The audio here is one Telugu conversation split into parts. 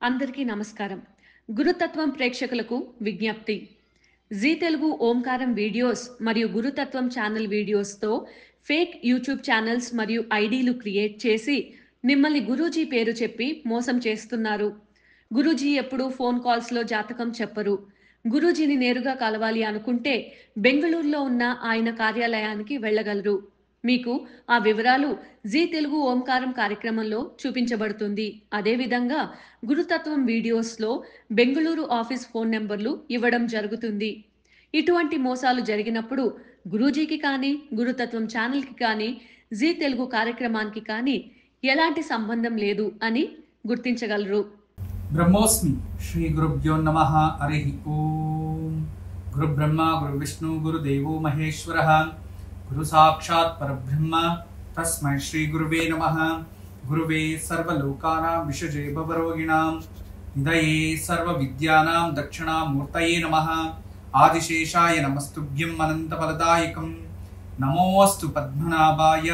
అందరికీ నమస్కారం. గురుతత్వం ప్రేక్షకులకు విజ్ఞప్తి. జీ తెలుగు ఓంకారం వీడియోస్ మరియు గురుతత్వం ఛానల్ వీడియోస్తో ఫేక్ యూట్యూబ్ ఛానల్స్ మరియు ఐడీలు క్రియేట్ చేసి మిమ్మల్ని గురూజీ పేరు చెప్పి మోసం చేస్తున్నారు. గురూజీ ఎప్పుడూ ఫోన్ కాల్స్లో జాతకం చెప్పరు. గురూజీని నేరుగా కలవాలి అనుకుంటే బెంగళూరులో ఉన్న ఆయన కార్యాలయానికి వెళ్ళగలరు. మీకు ఆ వివరాలు జీ తెలుగు ఓంకారం కార్యక్రమంలో చూపించబడుతుంది. అదేవిధంగా గురుతత్వం వీడియోస్లో బెంగళూరు ఆఫీస్ ఫోన్ నెంబర్లు ఇవ్వడం జరుగుతుంది. ఇటువంటి మోసాలు జరిగినప్పుడు గురూజీకి కానీ గురుతత్వం ఛానల్కి కానీ జీ తెలుగు కార్యక్రమానికి కానీ ఎలాంటి సంబంధం లేదు అని గుర్తించగలరు. బ్రహ్మోస్మి శ్రీ గురుభ్యో నమః. హరి ఓం. గురు బ్రహ్మ గురు విష్ణు గురు దేవో మహేశ్వరః గురు సాక్షాత్ పరబ్రహ్మ తస్మై శ్రీ గురువే నమః. గురువే సర్వలోకానాం విషజే భవరోగిణాం నిధయే సర్వ విద్యానాం దక్షిణామూర్తయే నమః. ఆదిశేషాయ నమస్తుభ్యం అనంతఫలదాయకం. నమోऽस्तु పద్మనాభాయ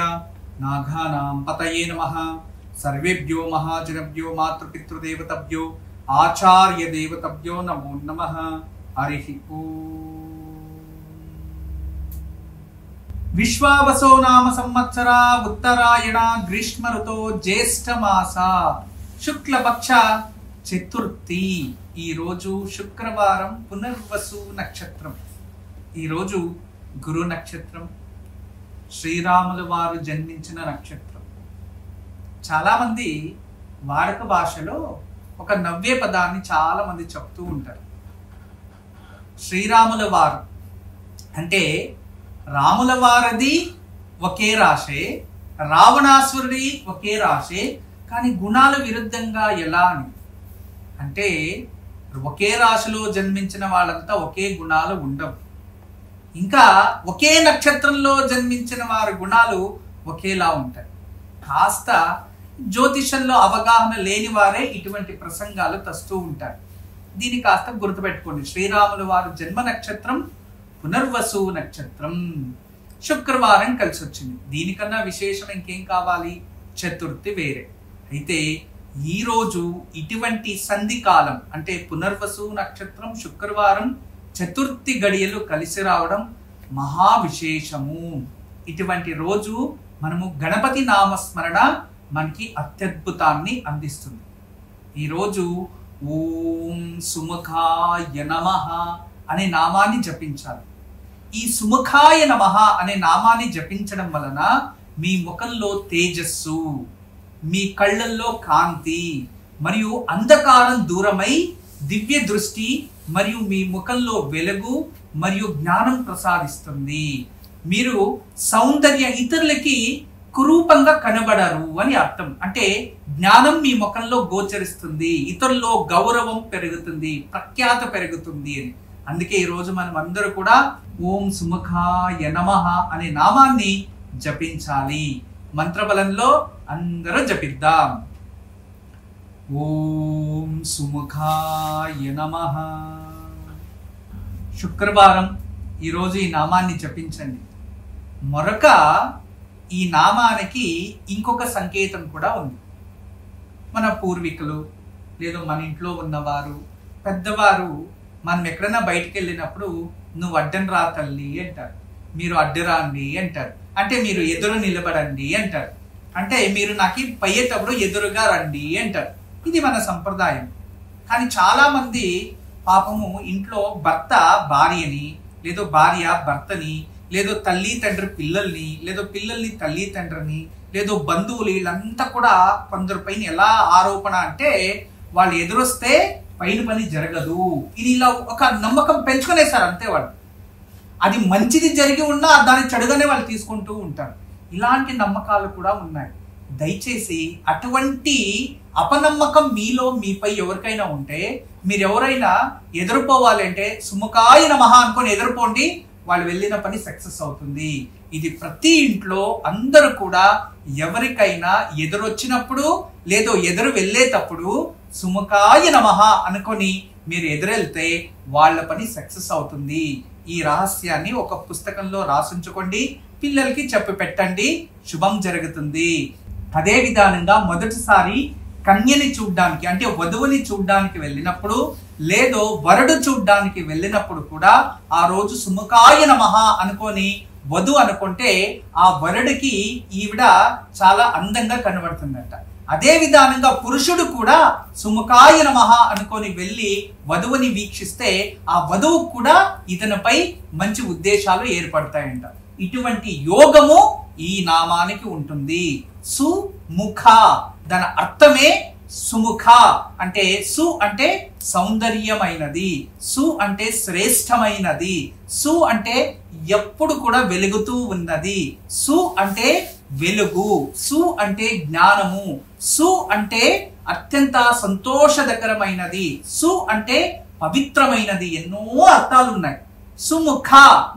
నాగానాం పతయే నమః. సర్వేభ్యో మహాజనభ్యో మాతృపితృదేవతభ్యో ఆచార్య దేవతభ్యో నమో నమః. హరి ఓం. విశ్వావసో నామ సంవత్సర ఉత్తరాయణ గ్రీష్మ ఋతో జ్యేష్ఠ మాస శుక్లపక్ష చతుర్థి. ఈరోజు శుక్రవారం, పునర్వసు నక్షత్రం. ఈరోజు గురు నక్షత్రం, శ్రీరాముల వారు జన్మించిన నక్షత్రం. చాలామంది వాడుక భాషలో ఒక నవ్వే పదాన్ని చాలా మంది చెప్తూ ఉంటారు. శ్రీరాముల వారు అంటే రాముల వారిది ఒకే రాశే, రావణాసురుడి ఒకే రాశే, కానీ గుణాలు విరుద్ధంగా ఎలా అని అంటే ఒకే రాశిలో జన్మించిన వాళ్ళంతా ఒకే గుణాలు ఉండవు. ఇంకా ఒకే నక్షత్రంలో జన్మించిన వారి గుణాలు ఒకేలా ఉంటాయి. కాస్త జ్యోతిషంలో అవగాహన లేని వారే ఇటువంటి ప్రసంగాలు తెస్తూ ఉంటారు. దీన్ని కాస్త గుర్తుపెట్టుకోండి. శ్రీరాముల వారు జన్మ నక్షత్రం పునర్వసు నక్షత్రం, శుక్రవారం కలిసి వచ్చింది. దీనికన్నా విశేషం ఇంకేం కావాలి? చతుర్థి వేరే. అయితే ఈరోజు ఇటువంటి సంధికాలం అంటే పునర్వసు నక్షత్రం, శుక్రవారం, చతుర్థి గడియలు కలిసి రావడం మహా విశేషము. ఇటువంటి రోజు మనము గణపతి నామస్మరణ మనకి అత్యద్భుతాన్ని అందిస్తుంది. ఈరోజు ఓం సుముఖాయ నమః అనే నామాన్ని జపించాలి. ఈ సుముఖాయ నమః అనే నామాన్ని జపించడం వలన మీ ముఖంలో తేజస్సు, మీ కళ్ళల్లో కాంతి మరియు అంధకారం దూరమై దివ్య దృష్టి మరియు మీ ముఖంలో వెలుగు మరియు జ్ఞానం ప్రసాదిస్తుంది. మీరు సౌందర్య ఇతరులకి కురూపంగా కనబడరు అని అర్థం. అంటే జ్ఞానం మీ ముఖంలో గోచరిస్తుంది, ఇతరుల్లో గౌరవం పెరుగుతుంది, ప్రఖ్యాత పెరుగుతుంది అని. అందుకే ఈరోజు మనం అందరూ కూడా ఓం సుముఖాయ నమః అనే నామాన్ని జపించాలి. మంత్రబలంలో అందరూ జపిద్దాం. ఓం సుముఖాయ నమః. శుక్రవారం ఈరోజు ఈ నామాన్ని జపించండి. మరొక ఈ నామానికి ఇంకొక సంకేతం కూడా ఉంది. మన పూర్వీకులు లేదా మన ఇంట్లో ఉన్నవారు పెద్దవారు మనం ఎక్కడైనా బయటికి వెళ్ళినప్పుడు నువ్వు అడ్డం రా తల్లి అంటారు, మీరు అడ్డురాండి అంటారు, అంటే మీరు ఎదురు నిలబడండి అంటారు, అంటే మీరు నాకు పయ్యేటప్పుడు ఎదురుగా రండి అంటారు. ఇది మన సంప్రదాయం. కానీ చాలా మంది పాపము ఇంట్లో భర్త భార్యని, లేదో భార్య భర్తని, లేదో తల్లి తండ్రి పిల్లల్ని, లేదో పిల్లల్ని తల్లి తండ్రిని, లేదో బంధువులు, వీళ్ళంతా కూడా కొందరు పైన ఎలా ఆరోపణ అంటే వాళ్ళు ఎదురొస్తే పైన పని జరగదు. ఇది ఇలా ఒక నమ్మకం పెంచుకునేసారు అంతే. వాళ్ళు అది మంచిది జరిగి ఉన్నా దాన్ని చెడుగానే వాళ్ళు తీసుకుంటూ ఉంటారు. ఇలాంటి నమ్మకాలు కూడా ఉన్నాయి. దయచేసి అటువంటి అపనమ్మకం మీలో మీపై ఎవరికైనా ఉంటే మీరు ఎవరైనా ఎదుర్కోవాలి అంటే సుముఖాయ నమః అనుకొని ఎదుర్కోండి. వాళ్ళు వెళ్ళిన పని సక్సెస్ అవుతుంది. ఇది ప్రతి ఇంట్లో అందరూ కూడా ఎవరికైనా ఎదురొచ్చినప్పుడు లేదో ఎదురు వెళ్ళేటప్పుడు సుముఖాయ నమః అనుకొని మీరు ఎదురెళ్తే వాళ్ళ పని సక్సెస్ అవుతుంది. ఈ రహస్యాన్ని ఒక పుస్తకంలో రాసుంచుకోండి, పిల్లలకి చెప్పి పెట్టండి, శుభం జరుగుతుంది. అదే విధానంగా మొదటిసారి కన్యని చూడ్డానికి అంటే వధువుని చూడ్డానికి వెళ్ళినప్పుడు లేదో వరుడు చూడ్డానికి వెళ్ళినప్పుడు కూడా ఆ రోజు సుముఖాయ నమః అనుకొని వధు అనుకుంటే ఆ వరుడికి ఈవిడ చాలా అందంగా కనబడుతుందట. అదే విధానంగా పురుషుడు కూడా సుముఖాయ నమః అనుకొని వెళ్ళి వధువుని వీక్షిస్తే ఆ వధువు కూడా ఇతనిపై మంచి ఉద్దేశాలు ఏర్పడతాయంట. ఇటువంటి యోగము ఈ నామానికి ఉంటుంది. సుముఖ దాని అర్థమే సుముఖ అంటే సు అంటే సౌందర్యమైనది, సు అంటే శ్రేష్టమైనది, సు అంటే ఎప్పుడు కూడా వెలుగుతూ ఉన్నది, సు అంటే వెలుగు, సు అంటే జ్ఞానము, సు అంటే అత్యంత సంతోషకరమైనది, సు అంటే పవిత్రమైనది. ఎన్నో అర్థాలు ఉన్నాయి. సుముఖ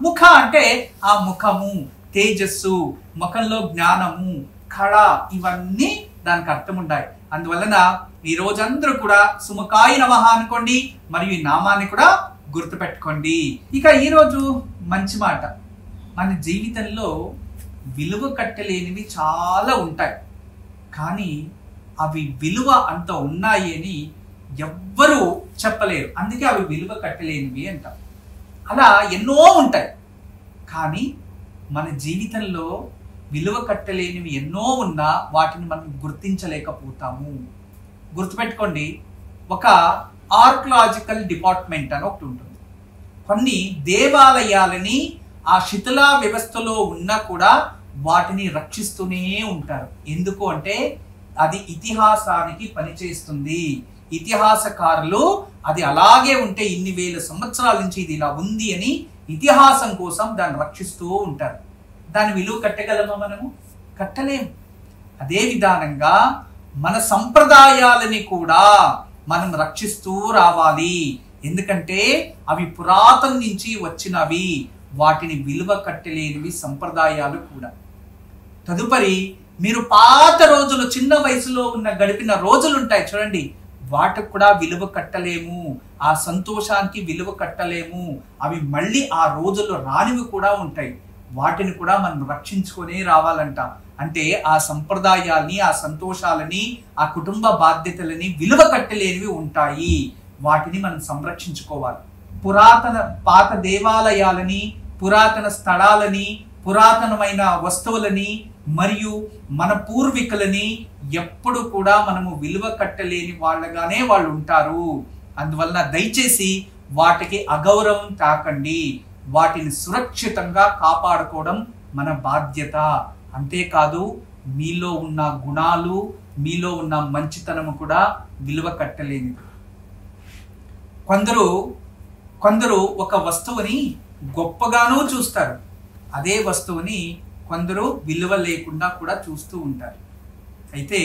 ముఖ అంటే ఆ ముఖము, తేజస్సు, ముఖంలో జ్ఞానము, కళ, ఇవన్నీ దానికి అర్థం ఉంటాయి. అందువలన ఈ రోజందరూ కూడా సుముఖాయ నమః అనుకోండి, మరియు ఈ నామాన్ని కూడా గుర్తుపెట్టుకోండి. ఇక ఈరోజు మంచి మాట, మన జీవితంలో విలువ కట్టలేనివి చాలా ఉంటాయి, కానీ అవి విలువ అంత ఉన్నాయి అని ఎవ్వరూ చెప్పలేరు. అందుకే అవి విలువ కట్టలేనివి అంటాం. అలా ఎన్నో ఉంటాయి, కానీ మన జీవితంలో విలువ కట్టలేనివి ఎన్నో ఉన్నా వాటిని మనం గుర్తించలేకపోతాము. గుర్తుపెట్టుకోండి, ఒక ఆర్కియలాజికల్ డిపార్ట్మెంట్ అని ఒకటి ఉంటుంది. కొన్ని దేవాలయాలని ఆ శిథిలా వ్యవస్థలో ఉన్నా కూడా వాటిని రక్షిస్తూనే ఉంటారు. ఎందుకు అంటే అది ఇతిహాసానికి పనిచేస్తుంది. ఇతిహాసకారులు అది అలాగే ఉంటే ఇన్ని వేల సంవత్సరాల నుంచి ఇది ఇలా ఉంది అని ఇతిహాసం కోసం దాన్ని రక్షిస్తూ ఉంటారు. దాని విలువ కట్టగలమా మనము? కట్టలేము. అదే విధానంగా మన సంప్రదాయాలని కూడా మనం రక్షిస్తూ రావాలి. ఎందుకంటే అవి పురాతన నుంచి వచ్చినవి, వాటిని విలువ కట్టలేనివి సంప్రదాయాలు కూడా. తదుపరి మీరు పాత రోజులు, చిన్న వయసులో ఉన్న గడిపిన రోజులు ఉంటాయి చూడండి, వాటికి కూడా విలువ కట్టలేము, ఆ సంతోషానికి విలువ కట్టలేము. అవి మళ్ళీ ఆ రోజుల్లో రానివి కూడా ఉంటాయి, వాటిని కూడా మనం రక్షించుకొని రావాలంట. అంటే ఆ సంప్రదాయాల్ని, ఆ సంతోషాలని, ఆ కుటుంబ బాధ్యతలని విలువ కట్టలేనివి ఉంటాయి, వాటిని మనం సంరక్షించుకోవాలి. పాత దేవాలయాలని, పురాతన స్థలాలని, పురాతనమైన వస్తువులని మరియు మన పూర్వీకులని ఎప్పుడు కూడా మనము విలువ కట్టలేని వాళ్ళగానే వాళ్ళు ఉంటారు. అందువలన దయచేసి వాటికి అగౌరవం తాకండి, వాటిని సురక్షితంగా కాపాడుకోవడం మన బాధ్యత. అంతేకాదు మీలో ఉన్న గుణాలు, మీలో ఉన్న మంచితనము కూడా విలువ కట్టలేనిది. కొందరు ఒక వస్తువుని గొప్పగానూ చూస్తారు, అదే వస్తువుని కొందరు విలువ లేకుండా కూడా చూస్తూ ఉంటారు. అయితే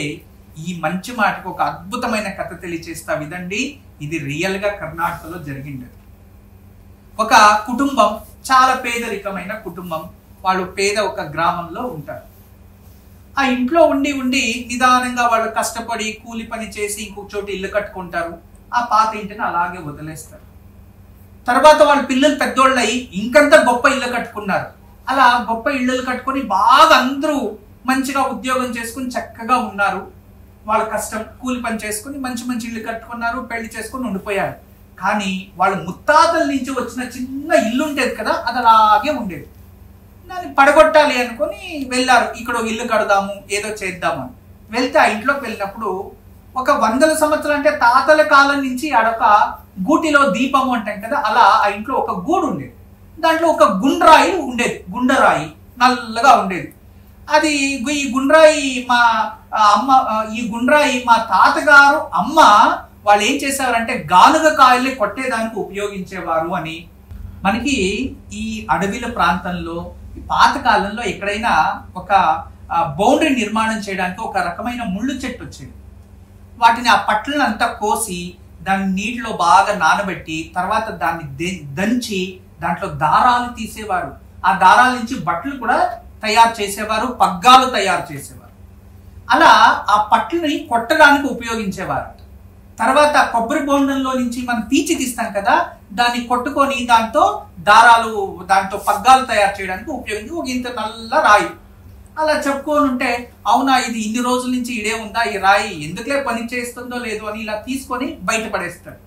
ఈ మంచి మాటకు ఒక అద్భుతమైన కథ తెలియచేస్తా వినండి. ఇది రియల్గా కర్ణాటకలో జరిగింది. ఒక కుటుంబం, చాలా పేదరికమైన కుటుంబం, వాళ్ళు పేద ఒక గ్రామంలో ఉంటారు. ఆ ఇంట్లో ఉండి నిదానంగా వాళ్ళు కష్టపడి కూలి పని చేసి ఇంకొక చోటు ఇల్లు కట్టుకుంటారు. ఆ పాత ఇంటిని అలాగే వదిలేస్తారు. తర్వాత వాళ్ళ పిల్లలు పెద్దోళ్ళు అయ్యి ఇంకంత గొప్ప ఇల్లు కట్టుకున్నారు. అలా గొప్ప ఇళ్ళు కట్టుకొని బాగా అందరూ మంచిగా ఉద్యోగం చేసుకుని చక్కగా ఉన్నారు. వాళ్ళ కష్టం కూలి పని చేసుకుని మంచి ఇల్లు కట్టుకున్నారు, పెళ్లి చేసుకుని ఉండిపోయారు. కానీ వాళ్ళ ముత్తాతల నుంచి వచ్చిన చిన్న ఇల్లు ఉండేది కదా, అది అలాగే ఉండేది. దాన్ని పడగొట్టాలి అనుకుని వెళ్ళారు, ఇక్కడ ఇల్లు కడదాము, ఏదో చేద్దామని. వెళ్తే ఆ ఇంట్లోకి వెళ్ళినప్పుడు ఒక 100 సంవత్సరాలు అంటే తాతల కాలం నుంచి ఆడొక గూటిలో దీపము అంటాం కదా, అలా ఆ ఇంట్లో ఒక గూడు ఉండేది. దాంట్లో ఒక గుండ్రాయి ఉండేది, గుండరాయి నల్లగా ఉండేది. అది ఈ గుండ్రాయి మా తాతగారు అమ్మ వాళ్ళు ఏం చేసేవారంటే గానుగ కాయల్ని కొట్టేదానికి ఉపయోగించేవారు అని. మనకి ఈ అడవిల ప్రాంతంలో పాతకాలంలో ఎక్కడైనా ఒక బౌండరీ నిర్మాణం చేయడానికి ఒక రకమైన ముళ్ళు చెట్టు వచ్చేది. వాటిని ఆ పట్లను అంతా కోసి దాన్ని నీటిలో బాగా నానబెట్టి తర్వాత దాన్ని దంచి దాంట్లో దారాలు తీసేవారు. ఆ దారాల నుంచి బట్టలు కూడా తయారు చేసేవారు, పగ్గాలు తయారు చేసేవారు. అలా ఆ పట్లని కొట్టడానికి ఉపయోగించేవారు. తర్వాత కొబ్బరి బొండంలో నుంచి మనం పీచి తీస్తాం కదా, దాన్ని కొట్టుకొని దాంతో దారాలు, దాంతో పగ్గాలు తయారు చేయడానికి ఉపయోగించి ఒక ఇంత నల్ల రాయి. అలా చెప్పుకొని ఉంటే అవునా ఇది ఇన్ని రోజుల నుంచి ఇడే ఉందా ఈ రాయి ఎందుకులే పని చేస్తుందో లేదో అని ఇలా తీసుకొని బయట పడేస్తాడు.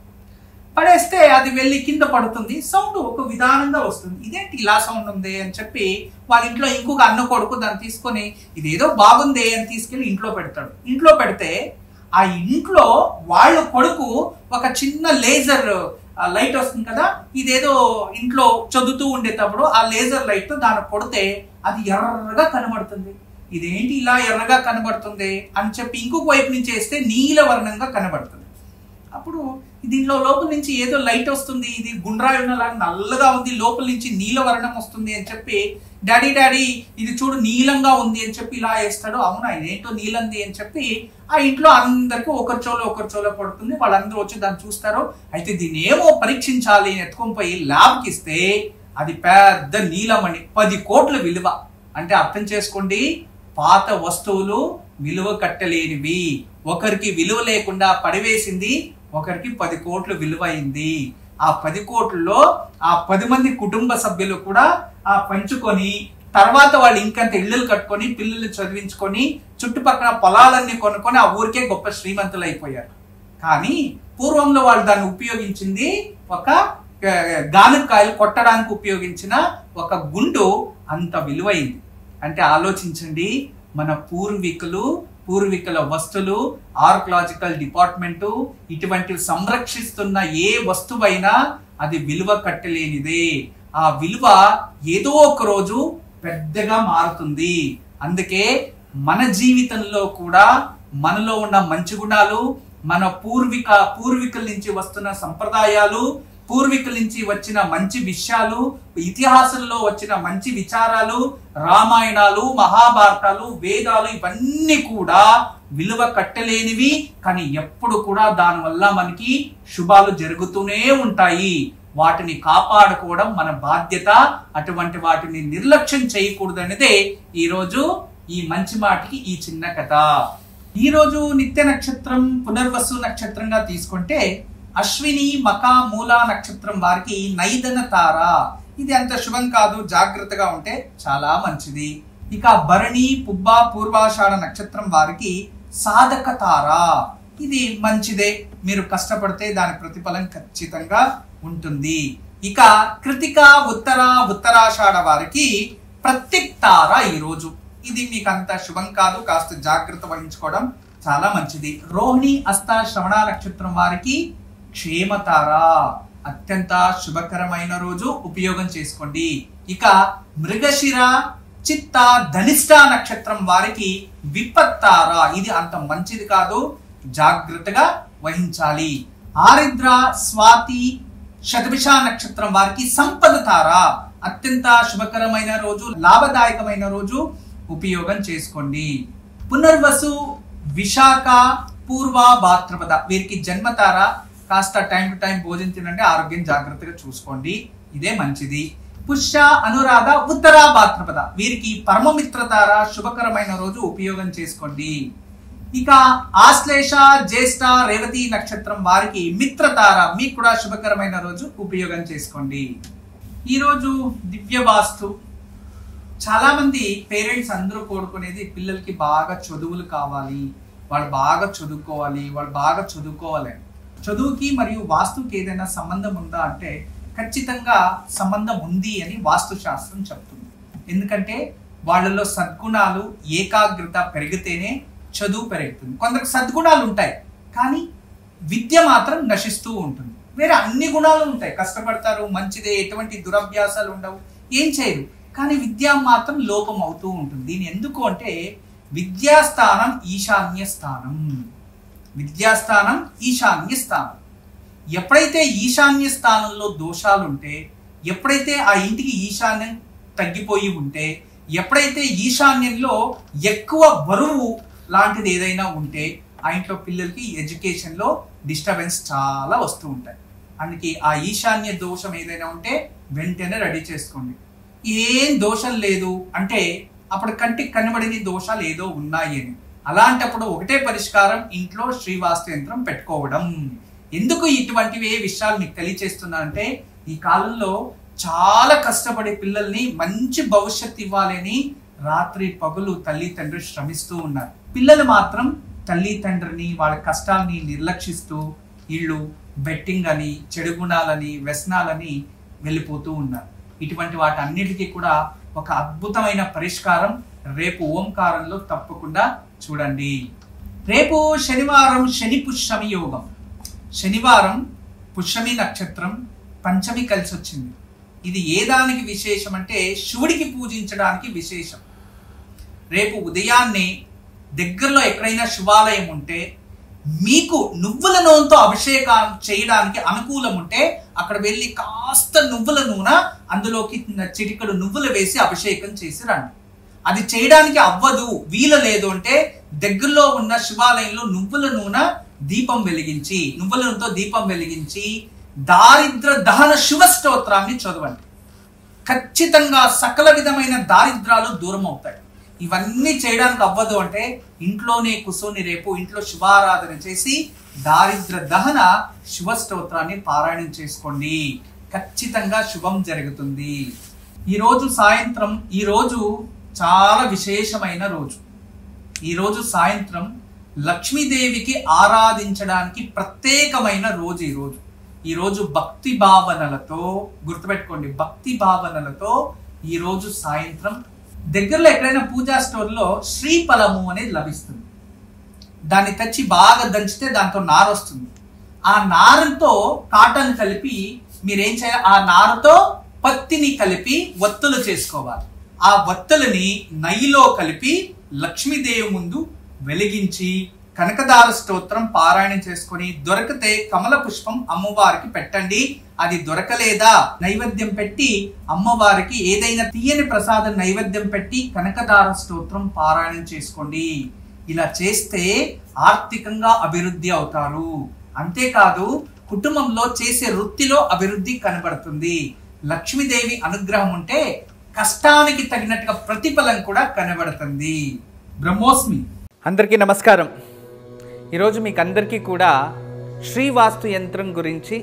పడేస్తే అది వెళ్ళి కింద పడుతుంది, సౌండ్ ఒక విధానంగా వస్తుంది. ఇదేంటి ఇలా సౌండ్ ఉంది అని చెప్పి వాళ్ళ ఇంట్లో ఇంకొక అన్న కొడుకు దాన్ని తీసుకొని ఇదేదో బాగుంది అని తీసుకెళ్లి ఇంట్లో పెడతాడు. ఇంట్లో పెడితే ఆ ఇంట్లో వాళ్ళ కొడుకు ఒక చిన్న లేజర్ లైట్ వస్తుంది కదా, ఇదేదో ఇంట్లో చదువుతూ ఉండేటప్పుడు ఆ లేజర్ లైట్ తో దాన్ని కొడితే అది ఎర్రగా కనబడుతుంది. ఇదేంటి ఇలా ఎర్రగా కనబడుతుంది అని చెప్పి ఇంకొక వైపు నుంచి వేస్తే నీలవర్ణంగా కనబడుతుంది. అప్పుడు దీనిలో లోపల నుంచి ఏదో లైట్ వస్తుంది, ఇది గుండ్రాయిలాగా నల్లగా ఉంది, లోపల నుంచి నీలవర్ణం వస్తుంది అని చెప్పి డాడీ ఇది చూడు నీలంగా ఉంది అని చెప్పి ఇలా వేస్తాడు. అవునా ఇదేంటో నీలంది అని చెప్పి ఆ ఇంట్లో అందరికి ఒకరి చోలో పడుతుంది. వాళ్ళందరూ వచ్చి దాన్ని చూస్తారు. అయితే దీన్ని ఏమో పరీక్షించాలి ఎత్తుకొని పోయి ల్యాబ్కి ఇస్తే అది పెద్ద నీలమణి, 10 కోట్ల విలువ. అంటే అర్థం చేసుకోండి, పాత వస్తువులు విలువ కట్టలేనివి. ఒకరికి విలువ లేకుండా పడివేసింది, ఒకరికి 10 కోట్లు విలువ అయింది. ఆ 10 కోట్లలో ఆ 10 మంది కుటుంబ సభ్యులు కూడా ఆ పంచుకొని తర్వాత వాళ్ళు ఇంకంత ఇళ్ళు కట్టుకొని పిల్లలు చదివించుకొని చుట్టుపక్కల పొలాలన్నీ కొనుక్కొని ఆ ఊరికే గొప్ప శ్రీమంతులు అయిపోయారు. కానీ పూర్వంలో వాళ్ళు దాన్ని ఉపయోగించింది ఒక గానుకాయలు కొట్టడానికి ఉపయోగించిన ఒక గుండు అంత విలువైంది. అంటే ఆలోచించండి, మన పూర్వీకుల వస్తువులు ఆర్కియాలజికల్ డిపార్ట్మెంటు ఇటువంటివి సంరక్షిస్తున్న ఏ వస్తువైనా అది విలువ కట్టలేనిదే. ఆ విలువ ఏదో ఒక రోజు పెద్దగా మారుతుంది. అందుకే మన జీవితంలో కూడా మనలో ఉన్న మంచి గుణాలు, మన పూర్వీకుల నుంచి వస్తున్న సంప్రదాయాలు, పూర్వీకుల నుంచి వచ్చిన మంచి విషయాలు, ఇతిహాసంలో వచ్చిన మంచి విచారాలు, రామాయణాలు, మహాభారతాలు, వేదాలు ఇవన్నీ కూడా విలువ కట్టలేనివి. కానీ ఎప్పుడు కూడా దానివల్ల మనకి శుభాలు జరుగుతూనే ఉంటాయి. వాటిని కాపాడుకోవడం మన బాధ్యత. అటువంటి వాటిని నిర్లక్ష్యం చేయకూడదు అనేదే ఈరోజు ఈ మంచి మాటకి ఈ చిన్న కథ. ఈరోజు నిత్య నక్షత్రం పునర్వసు నక్షత్రంగా తీసుకుంటే అశ్విని మక మూల నక్షత్రం వారికి నైదన తార. ఇది అంత శుభం కాదు, జాగ్రత్తగా ఉంటే చాలా మంచిది. ఇక భరణి పుబ్బ పూర్వాషాఢ నక్షత్రం వారికి సాధక తార. ఇది మంచిదే, మీరు కష్టపడితే దాని ప్రతిఫలం ఖచ్చితంగా ఉంటుంది. ఇక కృతిక ఉత్తరాషాఢ వారికి ప్రత్యక్ తార ఈరోజు. ఇది మీకు అంత శుభం కాదు, కాస్త జాగ్రత్త వహించుకోవడం చాలా మంచిది. రోహిణి హస్త శ్రవణ నక్షత్రం వారికి క్షేమతార. అత్యంత శుభకరమైన రోజు, ఉపయోగం చేసుకోండి. ఇక మృగశిర చిత్త ధనిష్ట నక్షత్రం వారికి విపత్తార. ఇది అంత మంచిది కాదు, జాగ్రత్తగా వహించాలి. ఆరిద్ర స్వాతి శతభిష నక్షత్రం వారికి సంపద తార. అత్యంత శుభకరమైన రోజు, లాభదాయకమైన రోజు, ఉపయోగం చేసుకోండి. పునర్వసు విశాఖ పూర్వ భాద్రపద వీరికి జన్మతార. కాస్త టైం టు టైం భోజనం తినండి, ఆరోగ్యం జాగ్రత్తగా చూసుకోండి, ఇదే మంచిది. పుష్య అనురాధ ఉత్తర భాద్రపద వీరికి పరమమిత్రతార. శుభకరమైన రోజు, ఉపయోగం చేసుకోండి. ఇక ఆశ్లేష జ్యేష్ఠ రేవతి నక్షత్రం వారికి మిత్రతార. మీకు కూడా శుభకరమైన రోజు, ఉపయోగం చేసుకోండి. ఈరోజు దివ్య వాస్తు. చాలా మంది పేరెంట్స్ అందరూ కోరుకునేది పిల్లలకి బాగా చదువులు కావాలి, వాళ్ళు బాగా చదువుకోవాలి. చదువుకి మరియు వాస్తుకి ఏదైనా సంబంధం ఉందా అంటే ఖచ్చితంగా సంబంధం ఉంది అని వాస్తు శాస్త్రం చెప్తుంది. ఎందుకంటే వాళ్ళలో సద్గుణాలు ఏకాగ్రత పెరిగితేనే చదువు పెరుగుతుంది. కొందరికి సద్గుణాలు ఉంటాయి కానీ విద్య మాత్రం నశిస్తూ ఉంటుంది. వేరే అన్ని గుణాలు ఉంటాయి, కష్టపడతారు, మంచిదే, ఎటువంటి దురభ్యాసాలు ఉండవు, ఏం చేయరు, కానీ విద్య మాత్రం లోపం అవుతూ ఉంటుంది. దీని ఎందుకు అంటే విద్యాస్థానం ఈశాన్య స్థానం. ఎప్పుడైతే ఈశాన్య స్థానంలో దోషాలు ఉంటే, ఎప్పుడైతే ఆ ఇంటికి ఈశాన్యం తగ్గిపోయి ఉంటే, ఎప్పుడైతే ఈశాన్యంలో ఎక్కువ బరువు లాంటిది ఏదైనా ఉంటే ఆ ఇంట్లో పిల్లలకి ఎడ్యుకేషన్లో డిస్టర్బెన్స్ చాలా వస్తూ ఉంటాయి. అందుకే ఆ ఈశాన్య దోషం ఏదైనా ఉంటే వెంటనే రెడీ చేసుకోండి. ఏం దోషం లేదు అంటే అప్పుడు కంటికి కనబడిన దోషాలు ఏదో ఉన్నాయి అని. అలాంటప్పుడు ఒకటే పరిష్కారం, ఇంట్లో శ్రీవాస్తు యంత్రం పెట్టుకోవడం. ఎందుకు ఇటువంటివి ఏ విషయాలు మీకు తెలియచేస్తున్నానంటే ఈ కాలంలో చాలా కష్టపడే పిల్లల్ని మంచి భవిష్యత్తు ఇవ్వాలని రాత్రి పగలు తల్లిదండ్రులు శ్రమిస్తూ ఉన్నారు. పిల్లలు మాత్రం తల్లిదండ్రిని వాళ్ళ కష్టాలని నిర్లక్షిస్తూ వీళ్ళు బెట్టింగ్ అని, చెడు గుణాలని, వ్యసనాలని వెళ్ళిపోతూ ఉన్నారు. ఇటువంటి వాటన్నిటికీ కూడా ఒక అద్భుతమైన పరిష్కారం రేపు ఓంకారంలో తప్పకుండా చూడండి. రేపు శనివారం, శని పుష్యమి యోగం. శనివారం పుష్యమి నక్షత్రం, పంచమి కలిసి వచ్చింది. ఇది ఏ దానికి విశేషం అంటే శివుడికి పూజించడానికి విశేషం. రేపు ఉదయాన్నే దగ్గరలో ఎక్కడైనా శివాలయం ఉంటే, మీకు నువ్వుల నూనెతో అభిషేకం చేయడానికి అనుకూలం ఉంటే అక్కడ వెళ్ళి కాస్త నువ్వుల నూనె, అందులోకి చిటికడు నువ్వులు వేసి అభిషేకం చేసి రండి. అది చేయడానికి అవ్వదు, వీలు లేదు అంటే దగ్గరలో ఉన్న శివాలయంలో నువ్వుల నూనె దీపం వెలిగించి, నువ్వుల నూనెతో దీపం వెలిగించి దారిద్ర దహన శివ స్తోత్రాన్ని చదవండి. ఖచ్చితంగా సకల విధమైన దారిద్రాలు దూరం అవుతాయి. ఇవన్నీ చేయడానికి అవ్వదు అంటే ఇంట్లోనే కూర్చొని రేపు ఇంట్లో శివారాధన చేసి దారిద్ర దహన శివ స్తోత్రాన్ని పారాయణం చేసుకోండి. ఖచ్చితంగా శుభం జరుగుతుంది. ఈరోజు సాయంత్రం, ఈరోజు చాలా విశేషమైన రోజు. ఈరోజు సాయంత్రం లక్ష్మీదేవికి ఆరాధించడానికి ప్రత్యేకమైన రోజు. ఈరోజు భక్తి భావనలతో, గుర్తుపెట్టుకోండి, భక్తి భావనలతో ఈరోజు సాయంత్రం దగ్గరలో ఎక్కడైనా పూజా స్టోర్లో శ్రీఫలము అనేది లభిస్తుంది. దాన్ని తెచ్చి బాగా దంచితే దాంతో నార వస్తుంది. ఆ నారతో కాటన్ కలిపి మీరేం చేయాలి, ఆ నారతో పత్తిని కలిపి వత్తులు చేసుకోవాలి. ఆ వత్తులని నెయ్యిలో కలిపి లక్ష్మీదేవి ముందు వెలిగించి కనకదార స్తోత్రం పారాయణం చేసుకొని, దొరికితే కమల పుష్పం అమ్మవారికి పెట్టండి. అది దొరకలేదా నైవేద్యం పెట్టి అమ్మవారికి ఏదైనా తీయని ప్రసాదం నైవేద్యం పెట్టి కనకదార స్తోత్రం పారాయణం చేసుకోండి. ఇలా చేస్తే ఆర్థికంగా అభివృద్ధి అవుతారు. అంతేకాదు కుటుంబంలో చేసే వృత్తిలో అభివృద్ధి కనబడుతుంది. లక్ష్మీదేవి అనుగ్రహం ఉంటే కష్టానికి తగినట్టుగా ప్రతిఫలం కూడా కనబడుతుంది. బ్రహ్మోస్మి. అందరికీ నమస్కారం. ఈరోజు మీకు అందరికీ కూడా శ్రీవాస్తు యంత్రం గురించి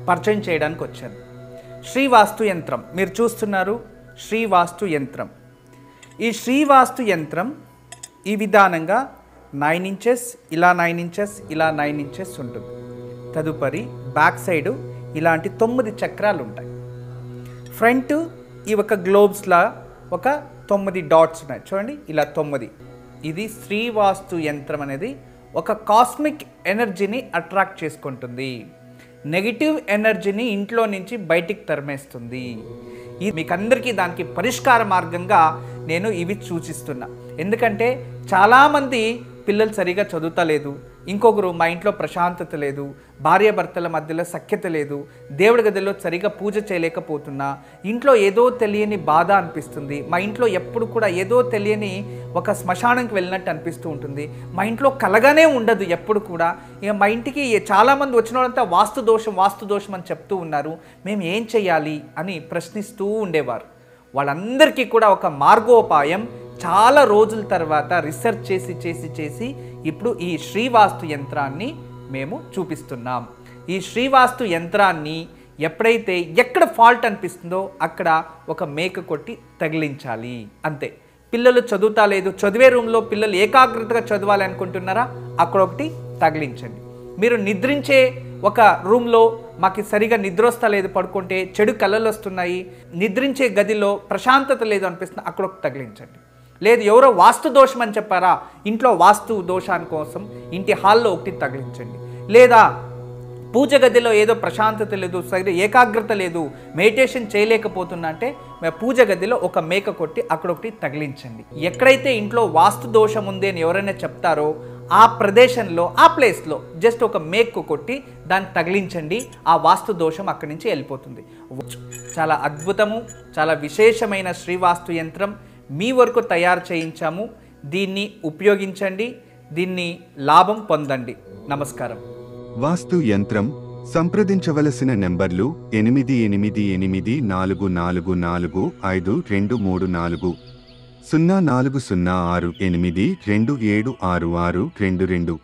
పరిచయం చేయడానికి వచ్చాను. శ్రీవాస్తు యంత్రం మీరు చూస్తున్నారు. శ్రీవాస్తు యంత్రం, ఈ శ్రీవాస్తు యంత్రం ఈ విధానంగా 9 ఇంచెస్, ఇలా 9 ఇంచెస్, ఇలా 9 ఇంచెస్ ఉంటుంది. తదుపరి బ్యాక్ సైడు ఇలాంటి 9 చక్రాలు ఉంటాయి. ఫ్రంట్ ఈ ఒక గ్లోబ్స్లా ఒక 9 డాట్స్ ఉన్నాయి చూడండి, ఇలా 9. ఇది శ్రీవాస్తు యంత్రం అనేది ఒక కాస్మిక్ ఎనర్జీని అట్రాక్ట్ చేసుకుంటుంది. నెగిటివ్ ఎనర్జీని ఇంట్లో నుంచి బయటికి తరిమేస్తుంది. ఇది మీకు అందరికీ దానికి పరిష్కార మార్గంగా నేను ఇవి సూచిస్తున్నా. ఎందుకంటే చాలామంది పిల్లలు సరిగా చదువుతలేదు, ఇంకొకరు మా ఇంట్లో ప్రశాంతత లేదు, భార్యాభర్తల మధ్యలో సఖ్యత లేదు, దేవుడి గదిలో సరిగా పూజ చేయలేకపోతున్నా, ఇంట్లో ఏదో తెలియని బాధ అనిపిస్తుంది, మా ఇంట్లో ఎప్పుడు కూడా ఏదో తెలియని ఒక శ్మశానంకి వెళ్ళినట్టు అనిపిస్తూ ఉంటుంది, మా ఇంట్లో కలగానే ఉండదు ఎప్పుడు కూడా. ఇక మా ఇంటికి చాలామంది వచ్చిన వాళ్ళంతా వాస్తు దోషం అని చెప్తూ ఉన్నారు, మేము ఏం చేయాలి అని ప్రశ్నిస్తూ ఉండేవారు. వాళ్ళందరికీ కూడా ఒక మార్గోపాయం చాలా రోజుల తర్వాత రీసెర్చ్ చేసి ఇప్పుడు ఈ శ్రీవాస్తు యంత్రాన్ని మేము చూపిస్తున్నాం. ఈ శ్రీవాస్తు యంత్రాన్ని ఎప్పుడైతే ఎక్కడ ఫాల్ట్ అనిపిస్తుందో అక్కడ ఒక మేక కొట్టి తగిలించాలి, అంతే. పిల్లలు చదువుతా లేదు, చదివే రూమ్లో పిల్లలు ఏకాగ్రతగా చదవాలి అనుకుంటున్నారా, అక్కడ ఒకటి తగిలించండి. మీరు నిద్రించే ఒక రూమ్లో మాకు సరిగా నిద్ర వస్తలేదు, పడుకుంటే చెడు కళలు వస్తున్నాయి, నిద్రించే గదిలో ప్రశాంతత లేదు అనిపిస్తుంది, అక్కడ ఒకటి తగిలించండి. లేదు ఎవరో వాస్తు దోషం అని చెప్పారా, ఇంట్లో వాస్తు దోషాని కోసం ఇంటి హాల్లో ఒకటి తగిలించండి. లేదా పూజ గదిలో ఏదో ప్రశాంతత లేదు, సరిగ్గా ఏకాగ్రత లేదు, మెడిటేషన్ చేయలేకపోతున్నా అంటే పూజ గదిలో ఒక మేక కొట్టి అక్కడ ఒకటి తగిలించండి. ఎక్కడైతే ఇంట్లో వాస్తు దోషం ఉంది అని ఎవరైనా చెప్తారో ఆ ప్రదేశంలో, ఆ ప్లేస్లో జస్ట్ ఒక మేకు కొట్టి దాన్ని తగిలించండి. ఆ వాస్తు దోషం అక్కడి నుంచి వెళ్ళిపోతుంది. చాలా అద్భుతము, చాలా విశేషమైన శ్రీవాస్తు యంత్రం మీ వరకు తయారు చేయించాము. దీన్ని ఉపయోగించండి, దీన్ని లాభం పొందండి. నమస్కారం. వాస్తు యంత్రం సంప్రదించవలసిన నెంబర్లు 8844452344 040682766622.